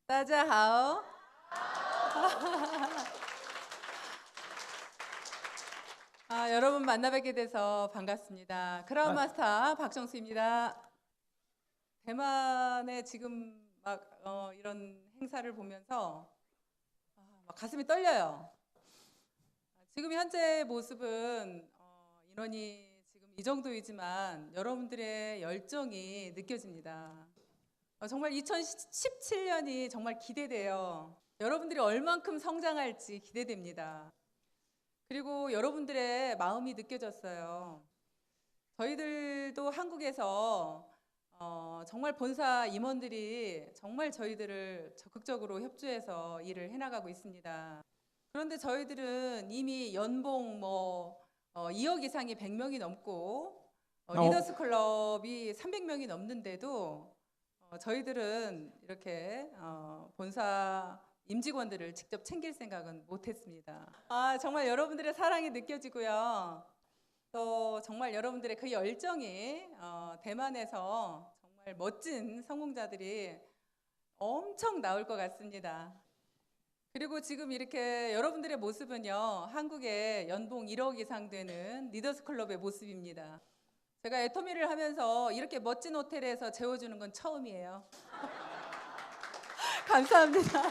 大家好. 여러분 만나 뵙게 돼서 반갑습니다. 크라운 마스터 박정수입니다. 대만의 지금 이런 행사를 보면서 막 가슴이 떨려요. 지금 현재 모습은 인원이 지금 이 정도이지만 여러분들의 열정이 느껴집니다. 정말 2017년이 정말 기대돼요. 여러분들이 얼만큼 성장할지 기대됩니다. 그리고 여러분들의 마음이 느껴졌어요. 저희들도 한국에서 정말 본사 임원들이 정말 저희들을 적극적으로 협조해서 일을 해나가고 있습니다. 그런데 저희들은 이미 연봉 2억 이상이 100명이 넘고 리더스 클럽이 300명이 넘는데도 저희들은 이렇게 본사 임직원들을 직접 챙길 생각은 못했습니다. 정말 여러분들의 사랑이 느껴지고요. 또 정말 여러분들의 그 열정이 대만에서 정말 멋진 성공자들이 엄청 나올 것 같습니다. 그리고 지금 이렇게 여러분들의 모습은요, 한국의 연봉 1억 이상 되는 리더스 클럽의 모습입니다. 제가 애터미를 하면서 이렇게 멋진 호텔에서 재워주는 건 처음이에요. 감사합니다.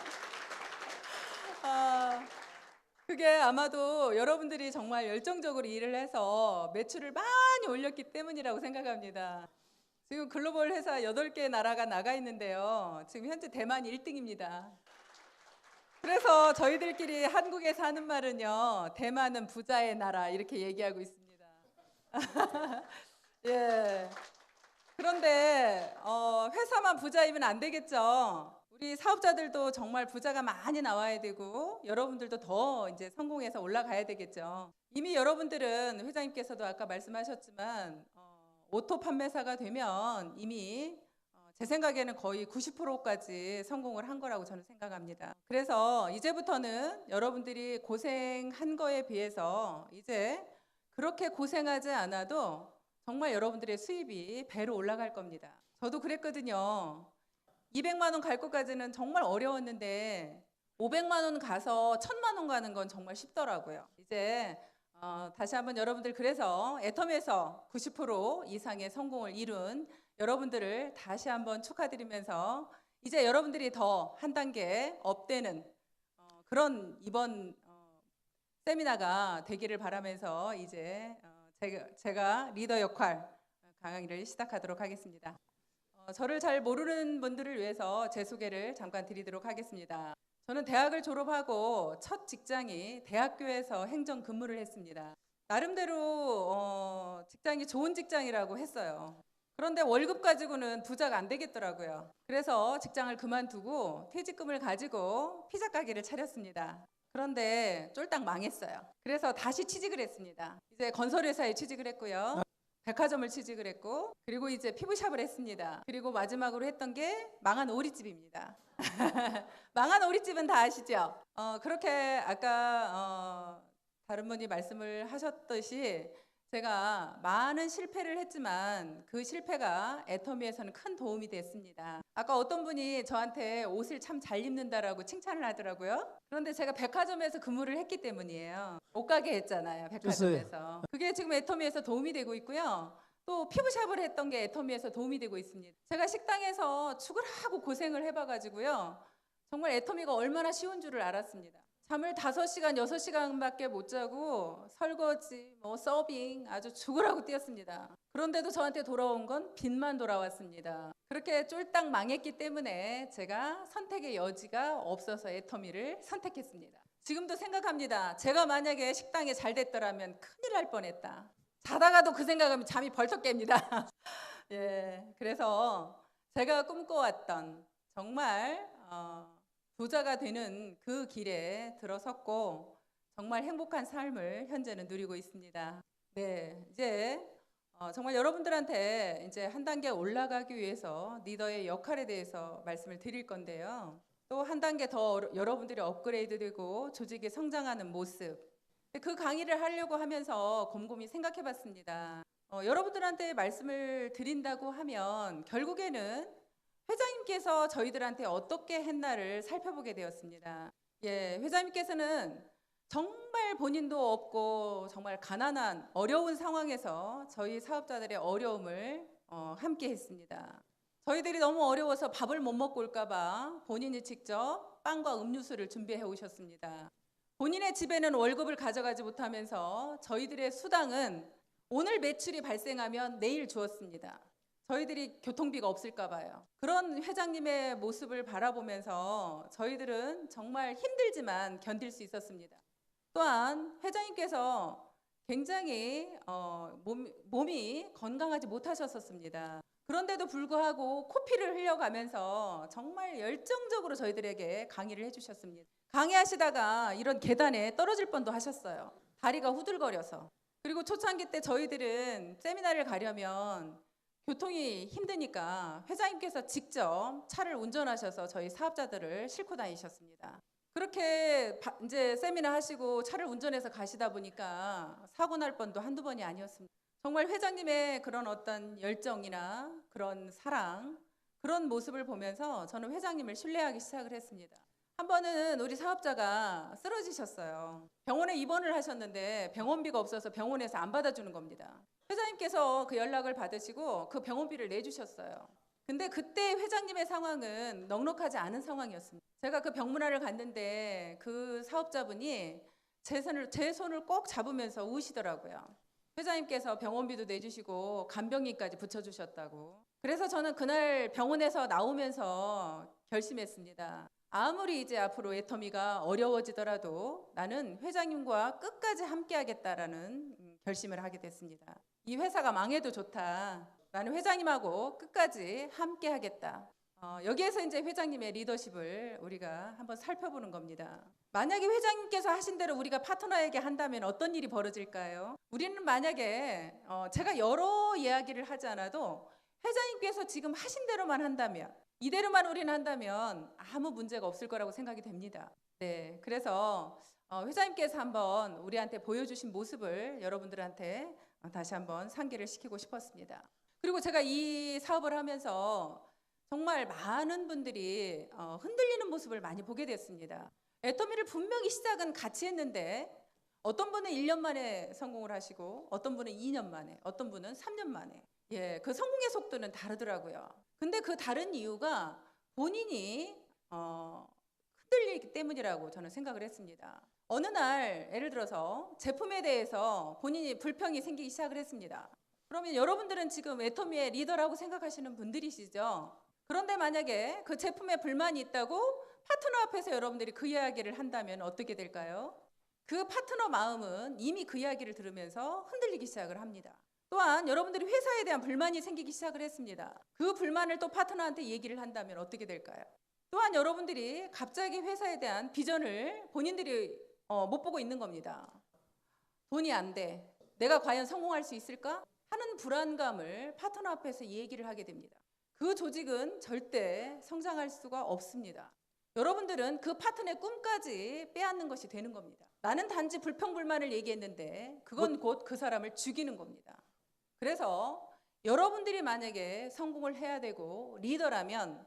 그게 아마도 여러분들이 정말 열정적으로 일을 해서 매출을 많이 올렸기 때문이라고 생각합니다. 지금 글로벌 회사 8개 나라가 나가 있는데요. 지금 현재 대만 1등입니다. 그래서 저희들끼리 한국에서 하는 말은요, 대만은 부자의 나라 이렇게 얘기하고 있습니다. 예. 그런데 회사만 부자이면 안 되겠죠. 우리 사업자들도 정말 부자가 많이 나와야 되고 여러분들도 더 이제 성공해서 올라가야 되겠죠. 이미 여러분들은 회장님께서도 아까 말씀하셨지만 오토 판매사가 되면 이미 제 생각에는 거의 90%까지 성공을 한 거라고 저는 생각합니다. 그래서 이제부터는 여러분들이 고생한 거에 비해서 이제 그렇게 고생하지 않아도 정말 여러분들의 수입이 배로 올라갈 겁니다. 저도 그랬거든요. 200만 원 갈 것까지는 정말 어려웠는데 500만 원 가서 1000만 원 가는 건 정말 쉽더라고요. 이제 다시 한번 여러분들 그래서 애텀에서 90% 이상의 성공을 이룬 여러분들을 다시 한번 축하드리면서 이제 여러분들이 더 한 단계 업되는 그런 이번 세미나가 되기를 바라면서 이제 제가 리더 역할 강의를 시작하도록 하겠습니다. 저를 잘 모르는 분들을 위해서 제 소개를 잠깐 드리도록 하겠습니다. 저는 대학을 졸업하고 첫 직장이 대학교에서 행정 근무를 했습니다. 나름대로 직장이 좋은 직장이라고 했어요. 그런데 월급 가지고는 부자가 안 되겠더라고요. 그래서 직장을 그만두고 퇴직금을 가지고 피자 가게를 차렸습니다. 그런데 쫄딱 망했어요. 그래서 다시 취직을 했습니다. 이제 건설회사에 취직을 했고요. 백화점을 취직을 했고, 그리고 이제 피부샵을 했습니다. 그리고 마지막으로 했던 게 망한 오리집입니다. 망한 오리집은 다 아시죠? 그렇게 아까 다른 분이 말씀을 하셨듯이 제가 많은 실패를 했지만 그 실패가 애터미에서는 큰 도움이 됐습니다. 아까 어떤 분이 저한테 옷을 참 잘 입는다라고 칭찬을 하더라고요. 그런데 제가 백화점에서 근무를 했기 때문이에요. 옷가게 했잖아요, 백화점에서. 그게 지금 애터미에서 도움이 되고 있고요. 또 피부샵을 했던 게 애터미에서 도움이 되고 있습니다. 제가 식당에서 죽으라고 고생을 해봐가지고요. 정말 애터미가 얼마나 쉬운 줄을 알았습니다. 잠을 5시간, 6시간밖에 못 자고 설거지, 서빙 아주 죽으라고 뛰었습니다. 그런데도 저한테 돌아온 건 빚만 돌아왔습니다. 그렇게 쫄딱 망했기 때문에 제가 선택의 여지가 없어서 애터미를 선택했습니다. 지금도 생각합니다. 제가 만약에 식당에 잘 됐더라면 큰일 날 뻔했다. 자다가도 그 생각하면 잠이 벌떡 깹니다. 예, 그래서 제가 꿈꿔왔던 정말 부자가 되는 그 길에 들어섰고 정말 행복한 삶을 현재는 누리고 있습니다. 네, 이제 정말 여러분들한테 이제 한 단계 올라가기 위해서 리더의 역할에 대해서 말씀을 드릴 건데요. 또 한 단계 더 여러분들이 업그레이드되고 조직이 성장하는 모습. 그 강의를 하려고 하면서 곰곰이 생각해 봤습니다. 여러분들한테 말씀을 드린다고 하면 결국에는 회장님께서 저희들한테 어떻게 했나를 살펴보게 되었습니다. 회장님께서는 정말 본인도 없고 정말 가난한 어려운 상황에서 저희 사업자들의 어려움을 함께 했습니다. 저희들이 너무 어려워서 밥을 못 먹고 올까봐 본인이 직접 빵과 음료수를 준비해 오셨습니다. 본인의 집에는 월급을 가져가지 못하면서 저희들의 수당은 오늘 매출이 발생하면 내일 주었습니다. 저희들이 교통비가 없을까 봐요. 그런 회장님의 모습을 바라보면서 저희들은 정말 힘들지만 견딜 수 있었습니다. 또한 회장님께서 굉장히 몸이 건강하지 못하셨었습니다. 그런데도 불구하고 코피를 흘려가면서 정말 열정적으로 저희들에게 강의를 해주셨습니다. 강의하시다가 이런 계단에 떨어질 뻔도 하셨어요. 다리가 후들거려서. 그리고 초창기 때 저희들은 세미나를 가려면 교통이 힘드니까 회장님께서 직접 차를 운전하셔서 저희 사업자들을 싣고 다니셨습니다. 그렇게 이제 세미나 하시고 차를 운전해서 가시다 보니까 사고 날 뻔도 한두 번이 아니었습니다. 정말 회장님의 그런 어떤 열정이나 그런 사랑, 그런 모습을 보면서 저는 회장님을 신뢰하기 시작을 했습니다. 한 번은 우리 사업자가 쓰러지셨어요. 병원에 입원을 하셨는데 병원비가 없어서 병원에서 안 받아주는 겁니다. 회장님께서 그 연락을 받으시고 그 병원비를 내주셨어요. 근데 그때 회장님의 상황은 넉넉하지 않은 상황이었습니다. 제가 그 병문안을 갔는데 그 사업자분이 제 손을 꼭 잡으면서 우시더라고요. 회장님께서 병원비도 내주시고 간병인까지 붙여주셨다고. 그래서 저는 그날 병원에서 나오면서 결심했습니다. 아무리 이제 앞으로 애터미가 어려워지더라도 나는 회장님과 끝까지 함께하겠다라는 결심을 하게 됐습니다. 이 회사가 망해도 좋다. 나는 회장님하고 끝까지 함께하겠다. 여기에서 이제 회장님의 리더십을 우리가 한번 살펴보는 겁니다. 만약에 회장님께서 하신 대로 우리가 파트너에게 한다면 어떤 일이 벌어질까요? 우리는 만약에 제가 여러 이야기를 하지 않아도 회장님께서 지금 하신 대로만 한다면, 이대로만 우리는 한다면 아무 문제가 없을 거라고 생각이 됩니다. 네, 그래서 회장님께서 한번 우리한테 보여주신 모습을 여러분들한테 다시 한번 상기를 시키고 싶었습니다. 그리고 제가 이 사업을 하면서 정말 많은 분들이 흔들리는 모습을 많이 보게 됐습니다. 애터미를 분명히 시작은 같이 했는데 어떤 분은 1년 만에 성공을 하시고 어떤 분은 2년 만에, 어떤 분은 3년 만에. 그 성공의 속도는 다르더라고요. 근데 그 다른 이유가 본인이 흔들리기 때문이라고 저는 생각을 했습니다. 어느 날 예를 들어서 제품에 대해서 본인이 불평이 생기기 시작을 했습니다. 그러면 여러분들은 지금 애터미의 리더라고 생각하시는 분들이시죠? 그런데 만약에 그 제품에 불만이 있다고 파트너 앞에서 여러분들이 그 이야기를 한다면 어떻게 될까요? 그 파트너 마음은 이미 그 이야기를 들으면서 흔들리기 시작을 합니다. 또한 여러분들이 회사에 대한 불만이 생기기 시작을 했습니다. 그 불만을 또 파트너한테 얘기를 한다면 어떻게 될까요? 또한 여러분들이 갑자기 회사에 대한 비전을 본인들이 못 보고 있는 겁니다. 돈이 안 돼. 내가 과연 성공할 수 있을까? 하는 불안감을 파트너 앞에서 얘기를 하게 됩니다. 그 조직은 절대 성장할 수가 없습니다. 여러분들은 그 파트너의 꿈까지 빼앗는 것이 되는 겁니다. 나는 단지 불평불만을 얘기했는데 그건 곧 그 사람을 죽이는 겁니다. 그래서 여러분들이 만약에 성공을 해야 되고 리더라면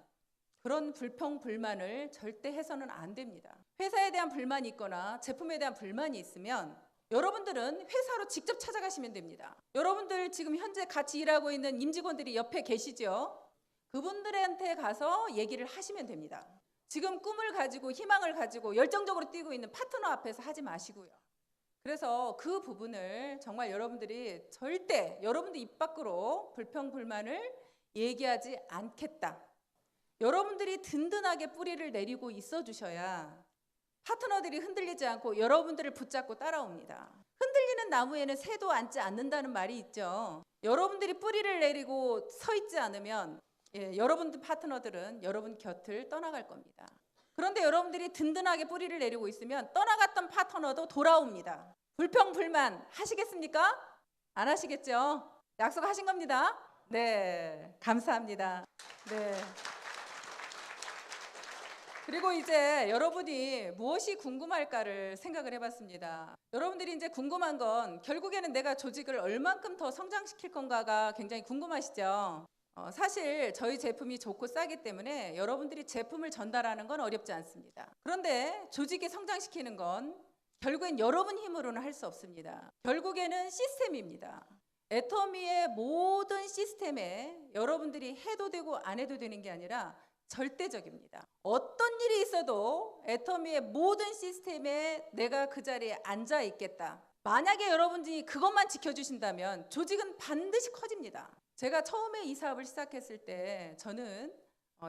그런 불평불만을 절대 해서는 안 됩니다. 회사에 대한 불만이 있거나 제품에 대한 불만이 있으면 여러분들은 회사로 직접 찾아가시면 됩니다. 여러분들 지금 현재 같이 일하고 있는 임직원들이 옆에 계시죠? 그분들한테 가서 얘기를 하시면 됩니다. 지금 꿈을 가지고 희망을 가지고 열정적으로 뛰고 있는 파트너 앞에서 하지 마시고요. 그래서 그 부분을 정말 여러분들이 절대 여러분들 입 밖으로 불평불만을 얘기하지 않겠다. 여러분들이 든든하게 뿌리를 내리고 있어 주셔야 파트너들이 흔들리지 않고 여러분들을 붙잡고 따라옵니다. 흔들리는 나무에는 새도 앉지 않는다는 말이 있죠. 여러분들이 뿌리를 내리고 서 있지 않으면 여러분들 파트너들은 여러분 곁을 떠나갈 겁니다. 그런데 여러분들이 든든하게 뿌리를 내리고 있으면 떠나갔던 파트너도 돌아옵니다. 불평불만 하시겠습니까? 안 하시겠죠? 약속하신 겁니다. 네, 감사합니다. 네. 그리고 이제 여러분이 무엇이 궁금할까를 생각을 해봤습니다. 여러분들이 이제 궁금한 건 결국에는 내가 조직을 얼만큼 더 성장시킬 건가가 굉장히 궁금하시죠? 사실 저희 제품이 좋고 싸기 때문에 여러분들이 제품을 전달하는 건 어렵지 않습니다. 그런데 조직이 성장시키는 건 결국엔 여러분 힘으로는 할 수 없습니다. 결국에는 시스템입니다. 애터미의 모든 시스템에 여러분들이 해도 되고 안 해도 되는 게 아니라 절대적입니다. 어떤 일이 있어도 애터미의 모든 시스템에 내가 그 자리에 앉아 있겠다. 만약에 여러분들이 그것만 지켜주신다면 조직은 반드시 커집니다. 제가 처음에 이 사업을 시작했을 때 저는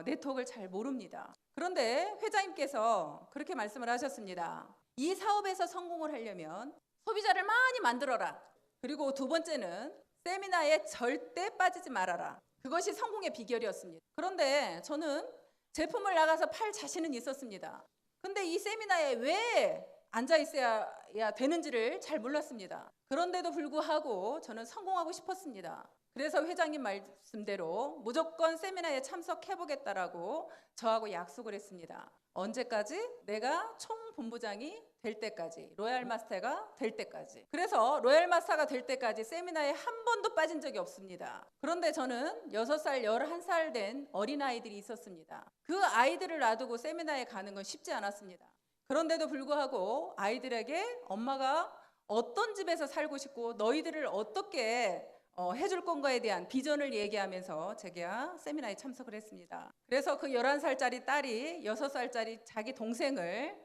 네트워크를 잘 모릅니다. 그런데 회장님께서 그렇게 말씀을 하셨습니다. 이 사업에서 성공을 하려면 소비자를 많이 만들어라. 그리고 두 번째는 세미나에 절대 빠지지 말아라. 그것이 성공의 비결이었습니다. 그런데 저는 제품을 나가서 팔 자신은 있었습니다. 근데 이 세미나에 왜 앉아 있어야 되는지를 잘 몰랐습니다. 그런데도 불구하고 저는 성공하고 싶었습니다. 그래서 회장님 말씀대로 무조건 세미나에 참석해보겠다라고 저하고 약속을 했습니다. 언제까지? 내가 총본부장이 될 때까지, 로얄 마스터가 될 때까지. 그래서 로얄 마스터가 될 때까지 세미나에 한 번도 빠진 적이 없습니다. 그런데 저는 6살, 11살 된 어린아이들이 있었습니다. 그 아이들을 놔두고 세미나에 가는 건 쉽지 않았습니다. 그런데도 불구하고 아이들에게 엄마가 어떤 집에서 살고 싶고 너희들을 어떻게 해줄 건가에 대한 비전을 얘기하면서 제가 세미나에 참석을 했습니다. 그래서 그 11살짜리 딸이 6살짜리 자기 동생을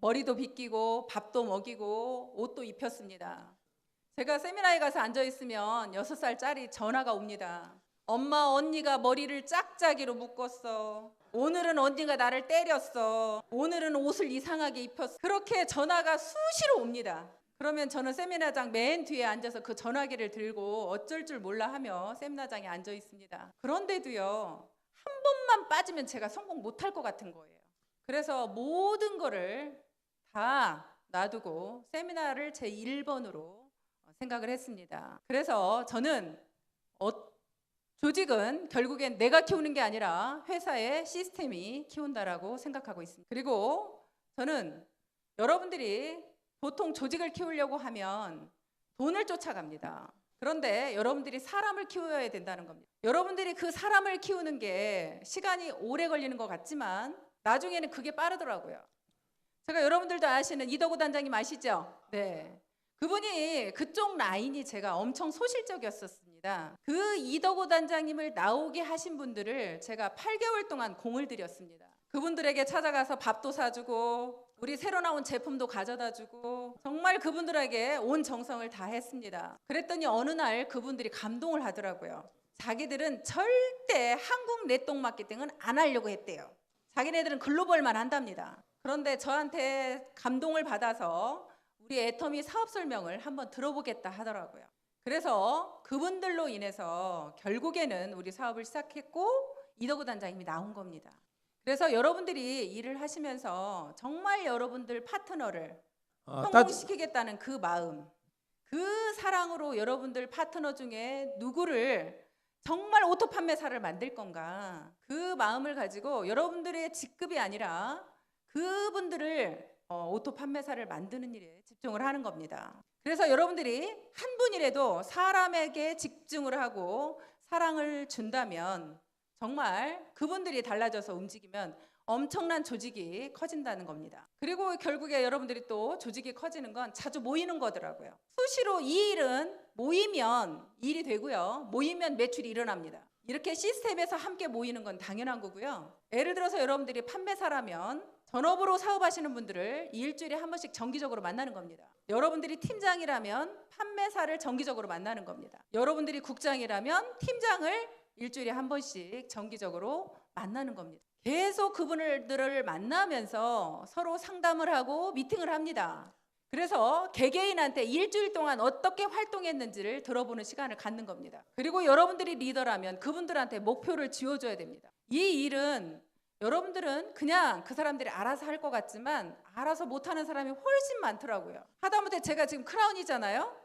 머리도 빗기고 밥도 먹이고 옷도 입혔습니다. 제가 세미나에 가서 앉아있으면 6살짜리 전화가 옵니다. 엄마, 언니가 머리를 짝짝이로 묶었어. 오늘은 언니가 나를 때렸어. 오늘은 옷을 이상하게 입혔어. 그렇게 전화가 수시로 옵니다. 그러면 저는 세미나장 맨 뒤에 앉아서 그 전화기를 들고 어쩔 줄 몰라 하며 세미나장에 앉아 있습니다. 그런데도요, 한 번만 빠지면 제가 성공 못할 것 같은 거예요. 그래서 모든 거를 다 놔두고 세미나를 제 1번으로 생각을 했습니다. 그래서 저는 조직은 결국엔 내가 키우는 게 아니라 회사의 시스템이 키운다라고 생각하고 있습니다. 그리고 저는 여러분들이 보통 조직을 키우려고 하면 돈을 쫓아갑니다. 그런데 여러분들이 사람을 키워야 된다는 겁니다. 여러분들이 그 사람을 키우는 게 시간이 오래 걸리는 것 같지만 나중에는 그게 빠르더라고요. 제가 여러분들도 아시는 이덕우 단장님 아시죠? 네. 그분이 그쪽 라인이 제가 엄청 소실적이었습니다. 그 이덕우 단장님을 나오게 하신 분들을 제가 8개월 동안 공을 들였습니다. 그분들에게 찾아가서 밥도 사주고 우리 새로 나온 제품도 가져다 주고 정말 그분들에게 온 정성을 다했습니다. 그랬더니 어느 날 그분들이 감동을 하더라고요. 자기들은 절대 한국 네트워크 마케팅은 안 하려고 했대요. 자기네들은 글로벌만 한답니다. 그런데 저한테 감동을 받아서 우리 애터미 사업 설명을 한번 들어보겠다 하더라고요. 그래서 그분들로 인해서 결국에는 우리 사업을 시작했고 이덕우 단장님이 나온 겁니다. 그래서 여러분들이 일을 하시면서 정말 여러분들 파트너를 성공시키겠다는 그 마음, 그 사랑으로 여러분들 파트너 중에 누구를 정말 오토 판매사를 만들 건가, 그 마음을 가지고 여러분들의 직급이 아니라 그분들을 오토 판매사를 만드는 일에 집중을 하는 겁니다. 그래서 여러분들이 한 분이라도 사람에게 집중을 하고 사랑을 준다면 정말 그분들이 달라져서 움직이면 엄청난 조직이 커진다는 겁니다. 그리고 결국에 여러분들이 또 조직이 커지는 건 자주 모이는 거더라고요. 수시로 이 일은 모이면 일이 되고요. 모이면 매출이 일어납니다. 이렇게 시스템에서 함께 모이는 건 당연한 거고요. 예를 들어서 여러분들이 판매사라면 전업으로 사업하시는 분들을 일주일에 한 번씩 정기적으로 만나는 겁니다. 여러분들이 팀장이라면 판매사를 정기적으로 만나는 겁니다. 여러분들이 국장이라면 팀장을 일주일에 한 번씩 정기적으로 만나는 겁니다. 계속 그분들을 만나면서 서로 상담을 하고 미팅을 합니다. 그래서 개개인한테 일주일 동안 어떻게 활동했는지를 들어보는 시간을 갖는 겁니다. 그리고 여러분들이 리더라면 그분들한테 목표를 지어줘야 됩니다. 이 일은 여러분들은 그냥 그 사람들이 알아서 할 것 같지만 알아서 못하는 사람이 훨씬 많더라고요. 하다못해 제가 지금 크라운이잖아요.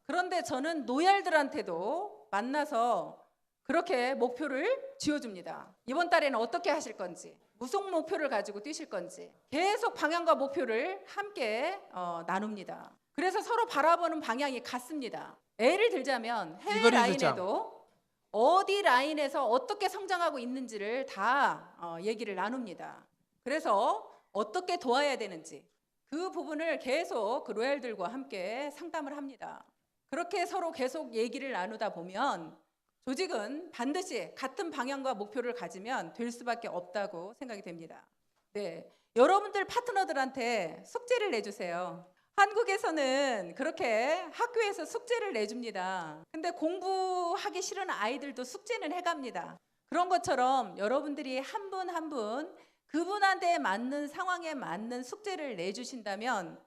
그런데 저는 노얄들한테도 만나서 그렇게 목표를 지어줍니다. 이번 달에는 어떻게 하실 건지, 무슨 목표를 가지고 뛰실 건지 계속 방향과 목표를 함께 나눕니다. 그래서 서로 바라보는 방향이 같습니다. 예를 들자면 해외 라인에도 어디 라인에서 어떻게 성장하고 있는지를 다 얘기를 나눕니다. 그래서 어떻게 도와야 되는지 그 부분을 계속 그 로얄들과 함께 상담을 합니다. 그렇게 서로 계속 얘기를 나누다 보면 조직은 반드시 같은 방향과 목표를 가지면 될 수밖에 없다고 생각이 됩니다. 네, 여러분들 파트너들한테 숙제를 내주세요. 한국에서는 그렇게 학교에서 숙제를 내줍니다. 근데 공부하기 싫은 아이들도 숙제는 해갑니다. 그런 것처럼 여러분들이 한 분 한 분 그분한테 맞는 상황에 맞는 숙제를 내주신다면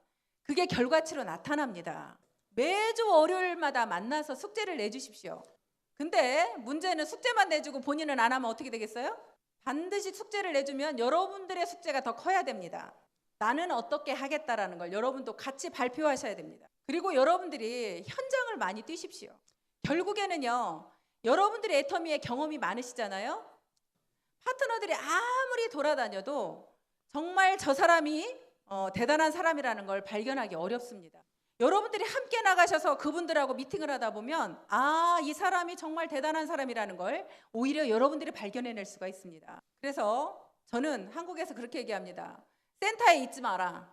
그게 결과치로 나타납니다. 매주 월요일마다 만나서 숙제를 내주십시오. 근데 문제는 숙제만 내주고 본인은 안 하면 어떻게 되겠어요? 반드시 숙제를 내주면 여러분들의 숙제가 더 커야 됩니다. 나는 어떻게 하겠다라는 걸 여러분도 같이 발표하셔야 됩니다. 그리고 여러분들이 현장을 많이 뛰십시오. 결국에는요, 여러분들이 애터미의 경험이 많으시잖아요. 파트너들이 아무리 돌아다녀도 정말 저 사람이 대단한 사람이라는 걸 발견하기 어렵습니다. 여러분들이 함께 나가셔서 그분들하고 미팅을 하다 보면 이 사람이 정말 대단한 사람이라는 걸 오히려 여러분들이 발견해낼 수가 있습니다. 그래서 저는 한국에서 그렇게 얘기합니다. 센터에 있지 마라.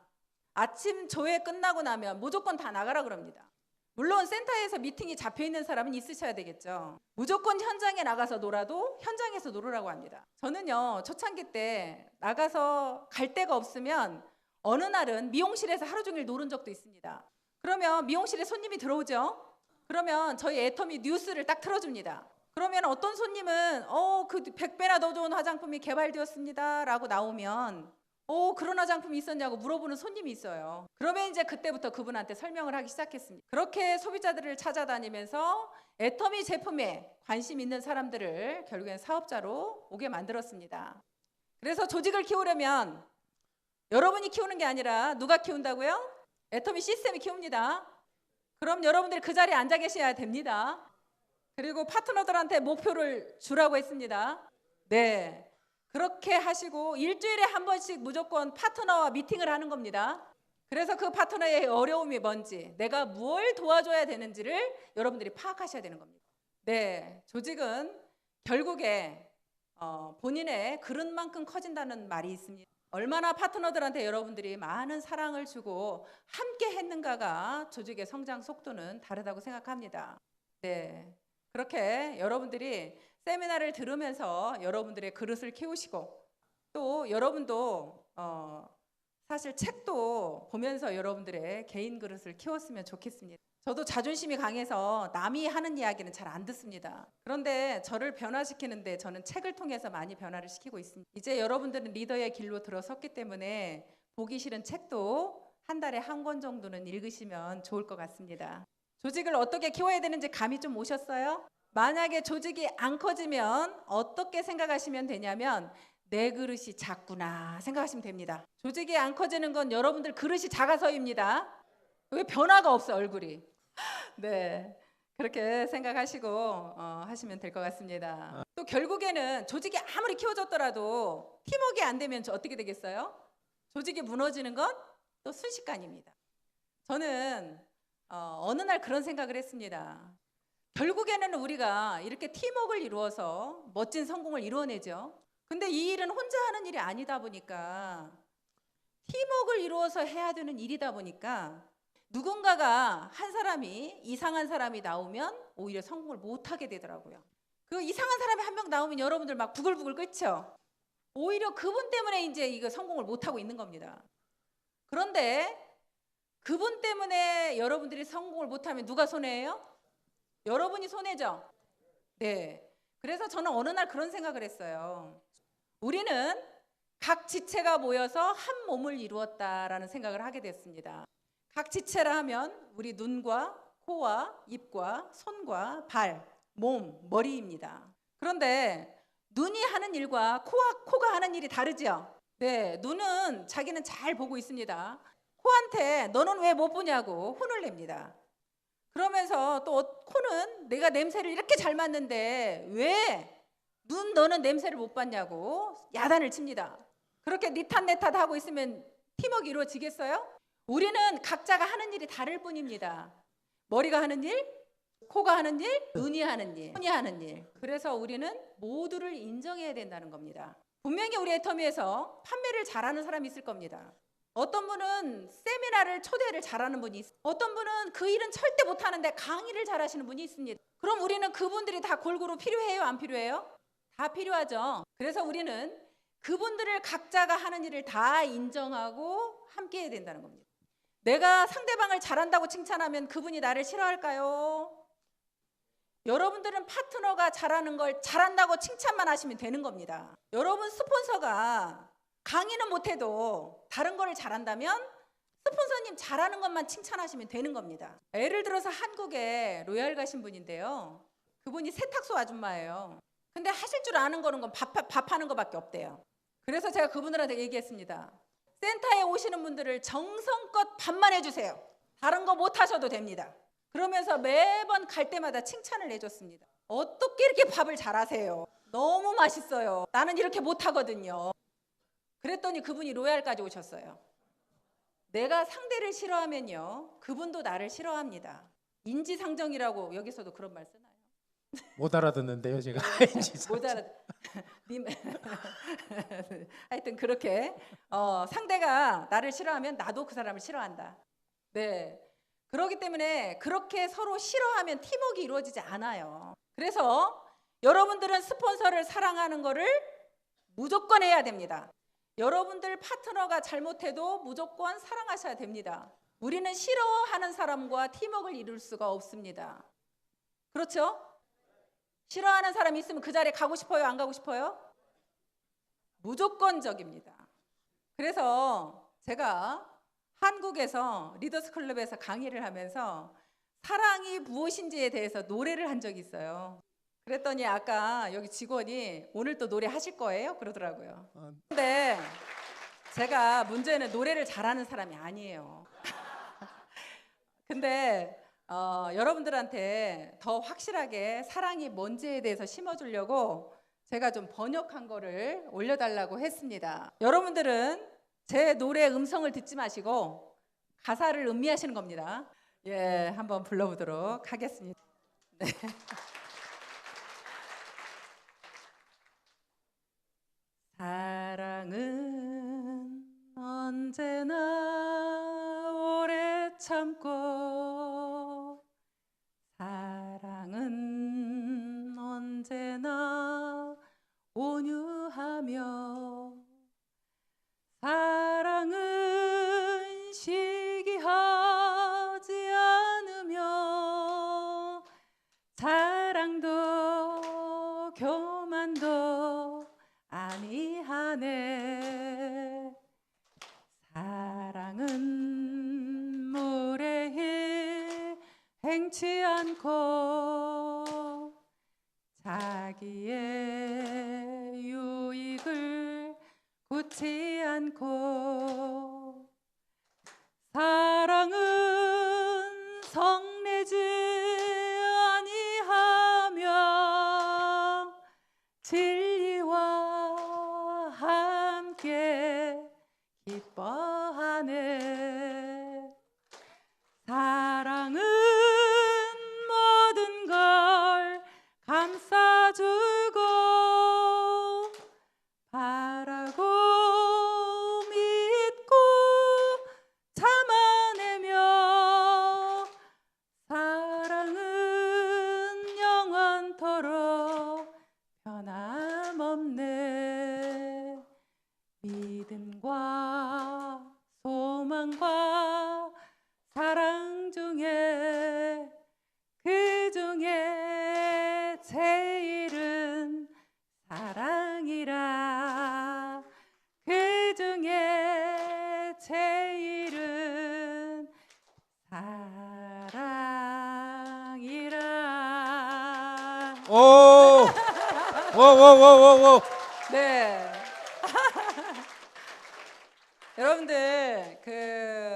아침 조회 끝나고 나면 무조건 다 나가라 그럽니다. 물론 센터에서 미팅이 잡혀있는 사람은 있으셔야 되겠죠. 무조건 현장에 나가서 놀아도 현장에서 놀으라고 합니다. 저는요, 초창기 때 나가서 갈 데가 없으면 어느 날은 미용실에서 하루 종일 놀은 적도 있습니다. 그러면 미용실에 손님이 들어오죠. 그러면 저희 애터미 뉴스를 딱 틀어줍니다. 그러면 어떤 손님은 그 100배나 더 좋은 화장품이 개발되었습니다 라고 나오면 그런 화장품이 있었냐고 물어보는 손님이 있어요. 그러면 이제 그때부터 그분한테 설명을 하기 시작했습니다. 그렇게 소비자들을 찾아다니면서 애터미 제품에 관심 있는 사람들을 결국엔 사업자로 오게 만들었습니다. 그래서 조직을 키우려면 여러분이 키우는 게 아니라 누가 키운다고요? 애터미 시스템이 키웁니다. 그럼 여러분들이 그 자리에 앉아 계셔야 됩니다. 그리고 파트너들한테 목표를 주라고 했습니다. 네, 그렇게 하시고 일주일에 한 번씩 무조건 파트너와 미팅을 하는 겁니다. 그래서 그 파트너의 어려움이 뭔지, 내가 뭘 도와줘야 되는지를 여러분들이 파악하셔야 되는 겁니다. 네, 조직은 결국에 본인의 그릇만큼 커진다는 말이 있습니다. 얼마나 파트너들한테 여러분들이 많은 사랑을 주고 함께 했는가가 조직의 성장 속도는 다르다고 생각합니다. 네, 그렇게 여러분들이 세미나를 들으면서 여러분들의 그릇을 키우시고 또 여러분도 사실 책도 보면서 여러분들의 개인 그릇을 키웠으면 좋겠습니다. 저도 자존심이 강해서 남이 하는 이야기는 잘 안 듣습니다. 그런데 저를 변화시키는데 저는 책을 통해서 많이 변화를 시키고 있습니다. 이제 여러분들은 리더의 길로 들어섰기 때문에 보기 싫은 책도 한 달에 한 권 정도는 읽으시면 좋을 것 같습니다. 조직을 어떻게 키워야 되는지 감이 좀 오셨어요? 만약에 조직이 안 커지면 어떻게 생각하시면 되냐면 내 그릇이 작구나 생각하시면 됩니다. 조직이 안 커지는 건 여러분들 그릇이 작아서입니다. 왜 변화가 없어 얼굴이. 네, 그렇게 생각하시고 하시면 될 것 같습니다. 또 결국에는 조직이 아무리 키워졌더라도 팀워크가 안 되면 어떻게 되겠어요? 조직이 무너지는 건 또 순식간입니다. 저는 어느 날 그런 생각을 했습니다. 결국에는 우리가 이렇게 팀워크를 이루어서 멋진 성공을 이루어내죠. 근데 이 일은 혼자 하는 일이 아니다 보니까 팀워크를 이루어서 해야 되는 일이다 보니까 누군가가 한 사람이 이상한 사람이 나오면 오히려 성공을 못하게 되더라고요. 그 이상한 사람이 한 명 나오면 여러분들 막 부글부글 끓죠. 오히려 그분 때문에 이제 이거 성공을 못하고 있는 겁니다. 그런데 그분 때문에 여러분들이 성공을 못하면 누가 손해예요? 여러분이 손해죠. 네. 그래서 저는 어느 날 그런 생각을 했어요. 우리는 각 지체가 모여서 한 몸을 이루었다라는 생각을 하게 됐습니다. 각 지체라 하면 우리 눈과 코와 입과 손과 발, 몸, 머리입니다. 그런데 눈이 하는 일과 코가 하는 일이 다르죠. 네, 눈은 자기는 잘 보고 있습니다. 코한테 너는 왜 못 보냐고 혼을 냅니다. 그러면서 또 코는 내가 냄새를 이렇게 잘 맡는데 왜 너는 냄새를 못 맡냐고 야단을 칩니다. 그렇게 니탓내탓 하고 있으면 팀워크 이루어지겠어요? 우리는 각자가 하는 일이 다를 뿐입니다. 머리가 하는 일, 코가 하는 일, 눈이 하는 일, 손이 하는 일. 그래서 우리는 모두를 인정해야 된다는 겁니다. 분명히 우리 애터미에서 판매를 잘하는 사람이 있을 겁니다. 어떤 분은 세미나를 초대를 잘하는 분이 있어요. 어떤 분은 그 일은 절대 못하는데 강의를 잘하시는 분이 있습니다. 그럼 우리는 그분들이 다 골고루 필요해요? 안 필요해요? 다 필요하죠. 그래서 우리는 그분들을 각자가 하는 일을 다 인정하고 함께 해야 된다는 겁니다. 내가 상대방을 잘한다고 칭찬하면 그분이 나를 싫어할까요? 여러분들은 파트너가 잘하는 걸 잘한다고 칭찬만 하시면 되는 겁니다. 여러분 스폰서가 강의는 못해도 다른 거를 잘한다면 스폰서님 잘하는 것만 칭찬하시면 되는 겁니다. 예를 들어서 한국에 로얄 가신 분인데요. 그분이 세탁소 아줌마예요. 근데 하실 줄 아는 거는 건 밥하는 거밖에 없대요. 그래서 제가 그분들한테 얘기했습니다. 센터에 오시는 분들을 정성껏 밥만 해주세요. 다른 거 못 하셔도 됩니다. 그러면서 매번 갈 때마다 칭찬을 해줬습니다. 어떻게 이렇게 밥을 잘하세요? 너무 맛있어요. 나는 이렇게 못하거든요. 그랬더니 그분이 로얄까지 오셨어요. 내가 상대를 싫어하면요, 그분도 나를 싫어합니다. 인지상정이라고 여기서도 그런 말 쓰나요? 못 알아듣는데요, 제가. 못 알아. 하여튼 그렇게 상대가 나를 싫어하면 나도 그 사람을 싫어한다. 네. 그렇기 때문에 그렇게 서로 싫어하면 팀워크가 이루어지지 않아요. 그래서 여러분들은 스폰서를 사랑하는 거를 무조건 해야 됩니다. 여러분들 파트너가 잘못해도 무조건 사랑하셔야 됩니다. 우리는 싫어하는 사람과 팀워크를 이룰 수가 없습니다. 그렇죠? 싫어하는 사람이 있으면 그 자리에 가고 싶어요? 안 가고 싶어요? 무조건적입니다. 그래서 제가 한국에서 리더스 클럽에서 강의를 하면서 사랑이 무엇인지에 대해서 노래를 한 적이 있어요. 그랬더니 아까 여기 직원이 오늘 또 노래 하실 거예요? 그러더라고요. 근데 제가 문제는 노래를 잘하는 사람이 아니에요. 근데 여러분들한테 더 확실하게 사랑이 뭔지에 대해서 심어주려고 제가 좀 번역한 거를 올려달라고 했습니다. 여러분들은 제 노래 음성을 듣지 마시고 가사를 음미하시는 겁니다. 예, 한번 불러보도록 하겠습니다. 네. 사랑은 언제나 오래 참고 사랑은 언제나 온유하며 사랑은 시기하지 않으며 자랑도 교만도 아니하네. 사랑은 물의 힘 행치 않고 자기의 유익을 굳지 않고 사랑은 성내지 아니하며 진리와 함께 기뻐하네. 사랑은 모든 걸 감싸주고 바라고 믿고 참아내며 사랑은 영원토록 변함없네. 믿음과 소망과 사랑 중에 그 중에 제일은 사랑이라. 그 중에 제일은 사랑이라. 오, 오. 네. 여러분들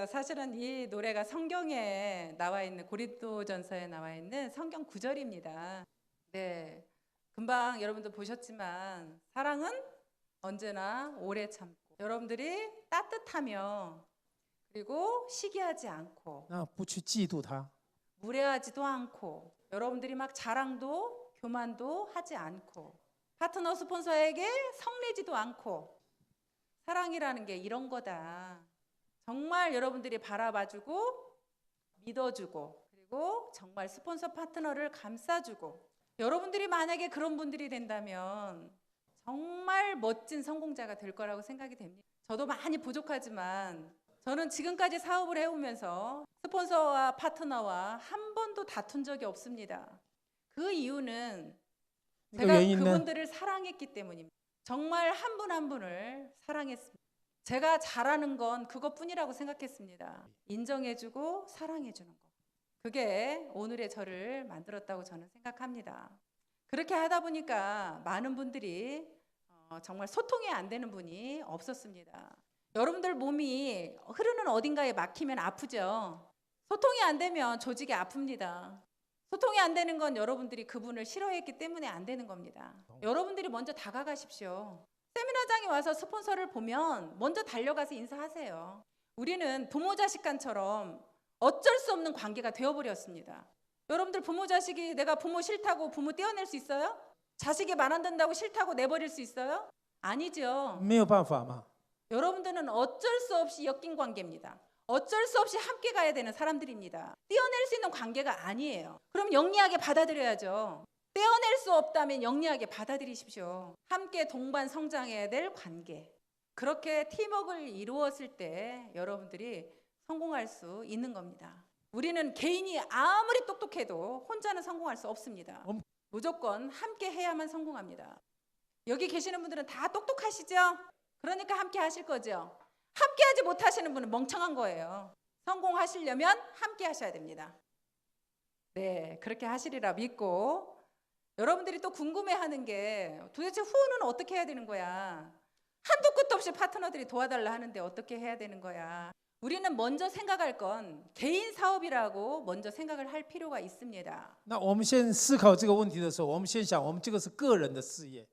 사실은 이 노래가 성경에 나와 있는 고린도전서에 나와 있는 성경 구절입니다. 네. 금방 여러분들 보셨지만 사랑은 언제나 오래 참고 여러분들이 따뜻하며 그리고 시기하지 않고 那不去嫉妒他， 무례하지도 않고 여러분들이 막 자랑도 교만도 하지 않고 파트너 스폰서에게 성내지도 않고 사랑이라는 게 이런 거다. 정말 여러분들이 바라봐주고 믿어주고 그리고 정말 스폰서 파트너를 감싸주고 여러분들이 만약에 그런 분들이 된다면 정말 멋진 성공자가 될 거라고 생각이 됩니다. 저도 많이 부족하지만 저는 지금까지 사업을 해오면서 스폰서와 파트너와 한 번도 다툰 적이 없습니다. 그 이유는 제가 왜 있는? 그분들을 사랑했기 때문입니다. 정말 한 분 한 분을 사랑했습니다. 제가 잘하는 건 그것뿐이라고 생각했습니다. 인정해주고 사랑해주는 것. 그게 오늘의 저를 만들었다고 저는 생각합니다. 그렇게 하다 보니까 많은 분들이 정말 소통이 안 되는 분이 없었습니다. 여러분들 몸이 흐르는 어딘가에 막히면 아프죠. 소통이 안 되면 조직이 아픕니다. 소통이 안 되는 건 여러분들이 그분을 싫어했기 때문에 안 되는 겁니다. 여러분들이 먼저 다가가십시오. 세미나장에 와서 스폰서를 보면 먼저 달려가서 인사하세요. 우리는 부모 자식 간처럼 어쩔 수 없는 관계가 되어버렸습니다. 여러분들 부모 자식이 내가 부모 싫다고 부모 떼어낼 수 있어요? 자식이 말 안 듣는다고 싫다고 내버릴 수 있어요? 아니죠. 没有办法嘛。 여러분들은 어쩔 수 없이 엮인 관계입니다. 어쩔 수 없이 함께 가야 되는 사람들입니다. 떼어낼 수 있는 관계가 아니에요. 그럼 영리하게 받아들여야죠. 떼어낼 수 없다면 영리하게 받아들이십시오. 함께 동반 성장해야 될 관계. 그렇게 팀워크를 이루었을 때 여러분들이 성공할 수 있는 겁니다. 우리는 개인이 아무리 똑똑해도 혼자는 성공할 수 없습니다. 무조건 함께 해야만 성공합니다. 여기 계시는 분들은 다 똑똑하시죠? 그러니까 함께 하실 거죠? 함께 하지 못하시는 분은 멍청한 거예요. 성공하시려면 함께 하셔야 됩니다. 네, 그렇게 하시리라 믿고 여러분들이 또 궁금해하는 게 도대체 후원은 어떻게 해야 되는 거야? 한도 끝도 없이 파트너들이 도와달라 하는데 어떻게 해야 되는 거야? 우리는 먼저 생각할 건 개인 사업이라고 먼저 생각을 할 필요가 있습니다. 那我们先思考这个问题的时候，我们先想，我们这个是个人的事业。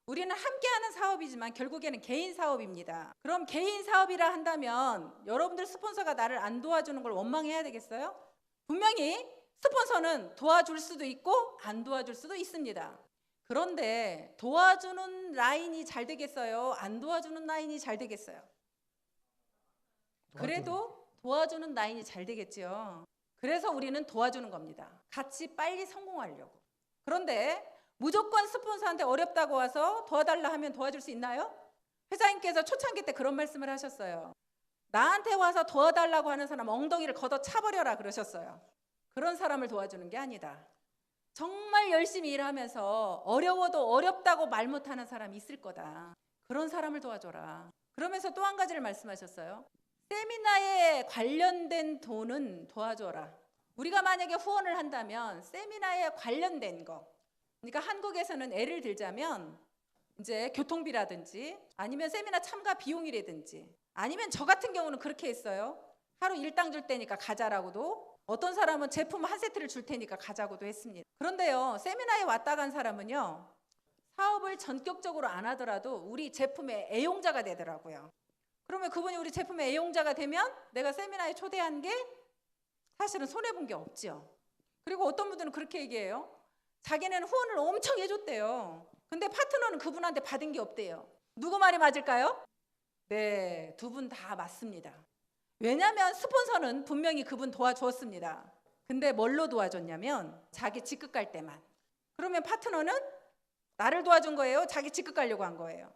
우리는 함께하는 사업이지만 결국에는 개인 사업입니다. 그럼 개인 사업이라 한다면 여러분들 스폰서가 나를 안 도와주는 걸 원망해야 되겠어요? 분명히 스폰서는 도와줄 수도 있고 안 도와줄 수도 있습니다. 그런데 도와주는 라인이 잘 되겠어요? 안 도와주는 라인이 잘 되겠어요? 그래도 도와주는 라인이 잘 되겠죠. 그래서 우리는 도와주는 겁니다. 같이 빨리 성공하려고. 그런데 무조건 스폰서한테 어렵다고 와서 도와달라 하면 도와줄 수 있나요? 회장님께서 초창기 때 그런 말씀을 하셨어요. 나한테 와서 도와달라고 하는 사람 엉덩이를 걷어 차버려라 그러셨어요. 그런 사람을 도와주는 게 아니다. 정말 열심히 일하면서 어려워도 어렵다고 말 못하는 사람이 있을 거다. 그런 사람을 도와줘라. 그러면서 또 한 가지를 말씀하셨어요. 세미나에 관련된 돈은 도와줘라. 우리가 만약에 후원을 한다면 세미나에 관련된 거. 그러니까 한국에서는 예를 들자면 이제 교통비라든지 아니면 세미나 참가 비용이라든지 아니면 저 같은 경우는 그렇게 했어요. 하루 일당 줄 테니까 가자라고도 어떤 사람은 제품 한 세트를 줄 테니까 가자고도 했습니다. 그런데요, 세미나에 왔다 간 사람은요, 사업을 전격적으로 안 하더라도 우리 제품의 애용자가 되더라고요. 그러면 그분이 우리 제품의 애용자가 되면 내가 세미나에 초대한 게 사실은 손해본 게 없죠. 그리고 어떤 분들은 그렇게 얘기해요. 자기는 후원을 엄청 해줬대요. 근데 파트너는 그분한테 받은 게 없대요. 누구 말이 맞을까요? 네, 두 분 다 맞습니다. 왜냐하면 스폰서는 분명히 그분 도와주었습니다. 근데 뭘로 도와줬냐면 자기 직급 갈 때만. 그러면 파트너는 나를 도와준 거예요? 자기 직급 가려고 한 거예요?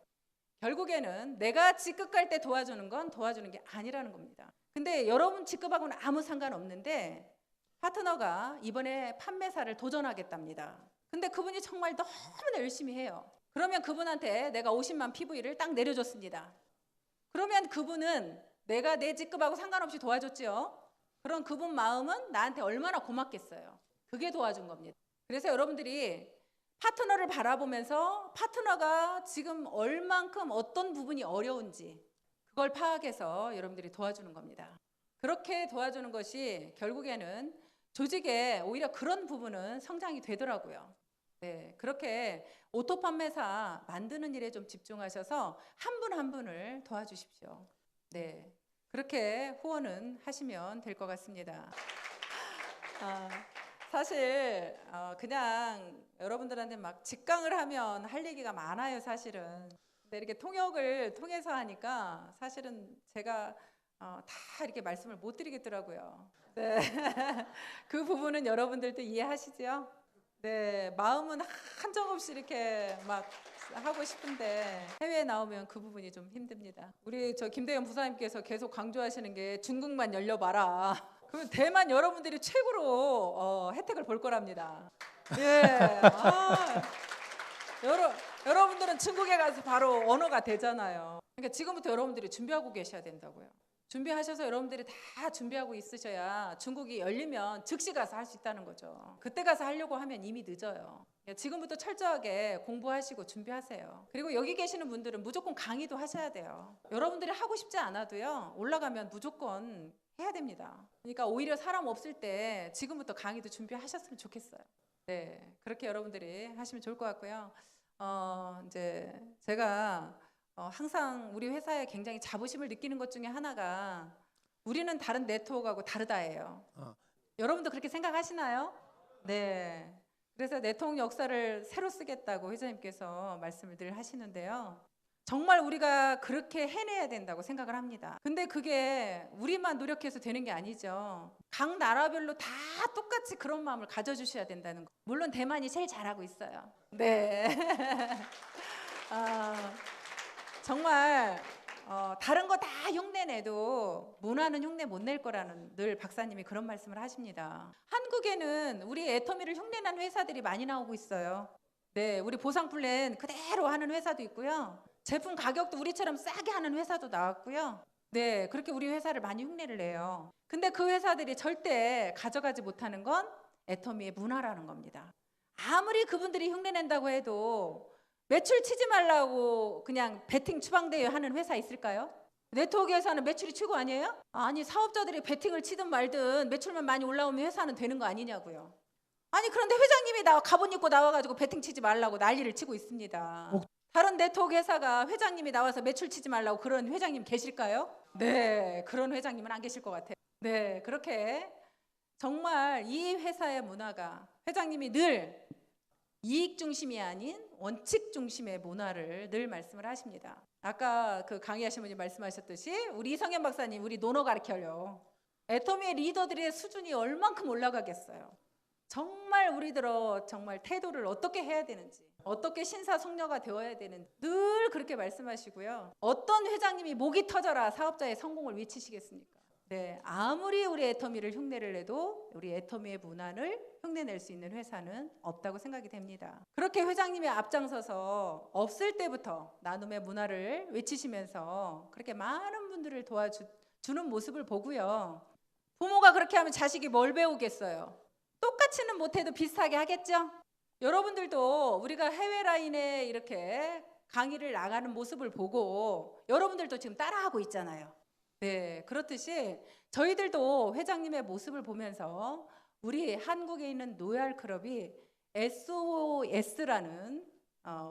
결국에는 내가 직급 갈 때 도와주는 건 도와주는 게 아니라는 겁니다. 근데 여러분 직급하고는 아무 상관없는데 파트너가 이번에 판매사를 도전하겠답니다. 근데 그분이 정말 너무나 열심히 해요. 그러면 그분한테 내가 50만 PV를 딱 내려줬습니다. 그러면 그분은 내가 내 직급하고 상관없이 도와줬죠. 그럼 그분 마음은 나한테 얼마나 고맙겠어요. 그게 도와준 겁니다. 그래서 여러분들이 파트너를 바라보면서 파트너가 지금 얼만큼 어떤 부분이 어려운지 그걸 파악해서 여러분들이 도와주는 겁니다. 그렇게 도와주는 것이 결국에는 조직에 오히려 그런 부분은 성장이 되더라고요. 네, 그렇게 오토 판매사 만드는 일에 좀 집중하셔서 한 분 한 분을 도와주십시오. 네, 그렇게 후원은 하시면 될 것 같습니다. 사실 그냥 여러분들한테 막 직강을 하면 할 얘기가 많아요, 사실은. 근데 이렇게 통역을 통해서 하니까 사실은 제가 다 이렇게 말씀을 못 드리겠더라고요. 네. 그 부분은 여러분들도 이해하시죠? 네, 마음은 한정없이 이렇게 막 하고 싶은데 해외에 나오면 그 부분이 좀 힘듭니다. 우리 저 김대현 부사님께서 계속 강조하시는 게 중국만 열려봐라. 그러면 대만 여러분들이 최고로 혜택을 볼 거랍니다. 예. 여러분들은 중국에 가서 바로 언어가 되잖아요. 그러니까 지금부터 여러분들이 준비하고 계셔야 된다고요. 준비하셔서 여러분들이 다 준비하고 있으셔야 중국이 열리면 즉시 가서 할 수 있다는 거죠. 그때 가서 하려고 하면 이미 늦어요. 지금부터 철저하게 공부하시고 준비하세요. 그리고 여기 계시는 분들은 무조건 강의도 하셔야 돼요. 여러분들이 하고 싶지 않아도요, 올라가면 무조건 해야 됩니다. 그러니까 오히려 사람 없을 때 지금부터 강의도 준비하셨으면 좋겠어요. 네, 그렇게 여러분들이 하시면 좋을 것 같고요. 이제 제가 항상 우리 회사에 굉장히 자부심을 느끼는 것 중에 하나가 우리는 다른 네트워크하고 다르다예요. 여러분도 그렇게 생각하시나요? 네. 그래서 네트워크 역사를 새로 쓰겠다고 회장님께서 말씀을 늘 하시는데요. 정말 우리가 그렇게 해내야 된다고 생각을 합니다. 근데 그게 우리만 노력해서 되는 게 아니죠. 각 나라별로 다 똑같이 그런 마음을 가져주셔야 된다는 거. 물론 대만이 제일 잘하고 있어요. 네. 정말 다른 거 다 흉내내도 문화는 흉내 못 낼 거라는 늘 박사님이 그런 말씀을 하십니다. 한국에는 우리 애터미를 흉내낸 회사들이 많이 나오고 있어요. 네, 우리 보상 플랜 그대로 하는 회사도 있고요. 제품 가격도 우리처럼 싸게 하는 회사도 나왔고요. 네, 그렇게 우리 회사를 많이 흉내를 내요. 근데 그 회사들이 절대 가져가지 못하는 건 애터미의 문화라는 겁니다. 아무리 그분들이 흉내낸다고 해도 매출 치지 말라고 그냥 베팅 추방대회 하는 회사 있을까요? 네트워크 회사는 매출이 최고 아니에요? 아니, 사업자들이 베팅을 치든 말든 매출만 많이 올라오면 회사는 되는 거 아니냐고요. 아니, 그런데 회장님이 가본 입고 나와가지고 베팅 치지 말라고 난리를 치고 있습니다. 다른 네트워크 회사가 회장님이 나와서 매출 치지 말라고 그런 회장님 계실까요? 네, 그런 회장님은 안 계실 것 같아요. 네, 그렇게 정말 이 회사의 문화가 회장님이 늘 이익 중심이 아닌 원칙 중심의 문화를 늘 말씀을 하십니다. 아까 그 강의하신 분이 말씀하셨듯이 우리 이성현 박사님 우리 논어 가르쳐요. 애터미의 리더들의 수준이 얼만큼 올라가겠어요. 정말 우리들어 정말 태도를 어떻게 해야 되는지, 어떻게 신사숙녀가 되어야 되는지 늘 그렇게 말씀하시고요. 어떤 회장님이 목이 터져라 사업자의 성공을 외치시겠습니까? 네, 아무리 우리 애터미를 흉내를 내도 우리 애터미의 문화를 흉내낼 수 있는 회사는 없다고 생각이 됩니다. 그렇게 회장님이 앞장서서 없을 때부터 나눔의 문화를 외치시면서 그렇게 많은 분들을 도와주는 모습을 보고요. 부모가 그렇게 하면 자식이 뭘 배우겠어요? 똑같이는 못해도 비슷하게 하겠죠? 여러분들도 우리가 해외 라인에 이렇게 강의를 나가는 모습을 보고 여러분들도 지금 따라하고 있잖아요. 네, 그렇듯이 저희들도 회장님의 모습을 보면서 우리 한국에 있는 노얄 클럽이 SOS라는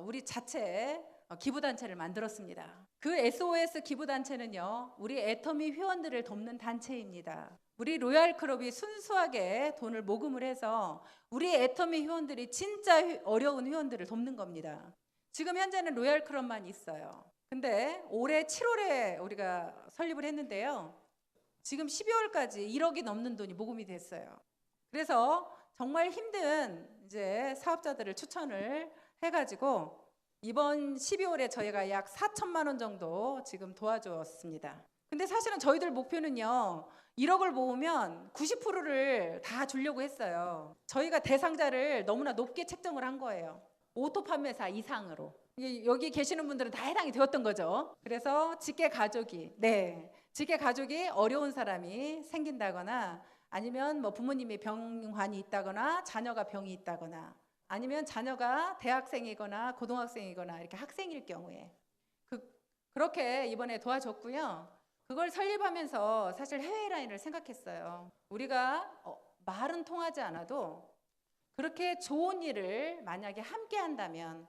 우리 자체 기부단체를 만들었습니다. 그 SOS 기부단체는요, 우리 애터미 회원들을 돕는 단체입니다. 우리 로얄 클럽이 순수하게 돈을 모금을 해서 우리 애터미 회원들이 진짜 어려운 회원들을 돕는 겁니다. 지금 현재는 로얄 클럽만 있어요. 근데 올해 7월에 우리가 설립을 했는데요. 지금 12월까지 1억이 넘는 돈이 모금이 됐어요. 그래서 정말 힘든 이제 사업자들을 추천을 해가지고 이번 12월에 저희가 약 4천만 원 정도 지금 도와주었습니다. 근데 사실은 저희들 목표는요, 1억을 모으면 90%를 다 주려고 했어요. 저희가 대상자를 너무나 높게 책정을 한 거예요. 오토 판매사 이상으로. 여기 계시는 분들은 다 해당이 되었던 거죠. 그래서 직계 가족이 어려운 사람이 생긴다거나 아니면 뭐 부모님이 병환이 있다거나 자녀가 병이 있다거나 아니면 자녀가 대학생이거나 고등학생이거나 이렇게 학생일 경우에 그렇게 이번에 도와줬고요. 그걸 설립하면서 사실 해외 라인을 생각했어요. 우리가 말은 통하지 않아도 그렇게 좋은 일을 만약에 함께 한다면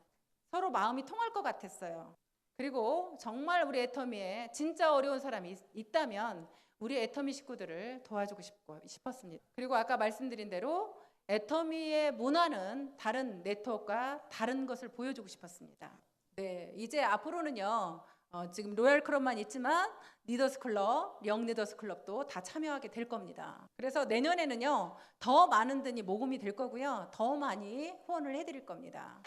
서로 마음이 통할 것 같았어요. 그리고 정말 우리 애터미에 진짜 어려운 사람이 있다면 우리 애터미 식구들을 도와주고 싶었습니다. 그리고 아까 말씀드린 대로 애터미의 문화는 다른 네트워크와 다른 것을 보여주고 싶었습니다. 네, 이제 앞으로는요. 지금 로얄 클럽만 있지만 리더스 클럽, 영 리더스 클럽도 다 참여하게 될 겁니다. 그래서 내년에는요. 더 많은 분이 모금이 될 거고요. 더 많이 후원을 해드릴 겁니다.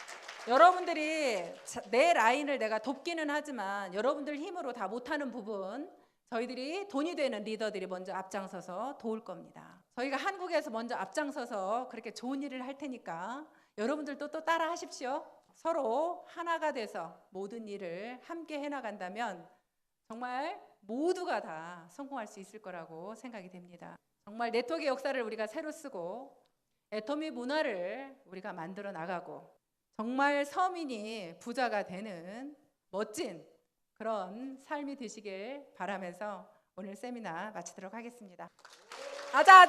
여러분들이 내 라인을 내가 돕기는 하지만 여러분들 힘으로 다 못하는 부분 저희들이 돈이 되는 리더들이 먼저 앞장서서 도울 겁니다. 저희가 한국에서 먼저 앞장서서 그렇게 좋은 일을 할 테니까 여러분들도 또 따라 하십시오. 서로 하나가 돼서 모든 일을 함께 해나간다면 정말 모두가 다 성공할 수 있을 거라고 생각이 됩니다. 정말 네트워크의 역사를 우리가 새로 쓰고 애터미 문화를 우리가 만들어 나가고 정말 서민이 부자가 되는 멋진 그런 삶이 되시길 바라면서 오늘 세미나 마치도록 하겠습니다. 아자.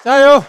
자요.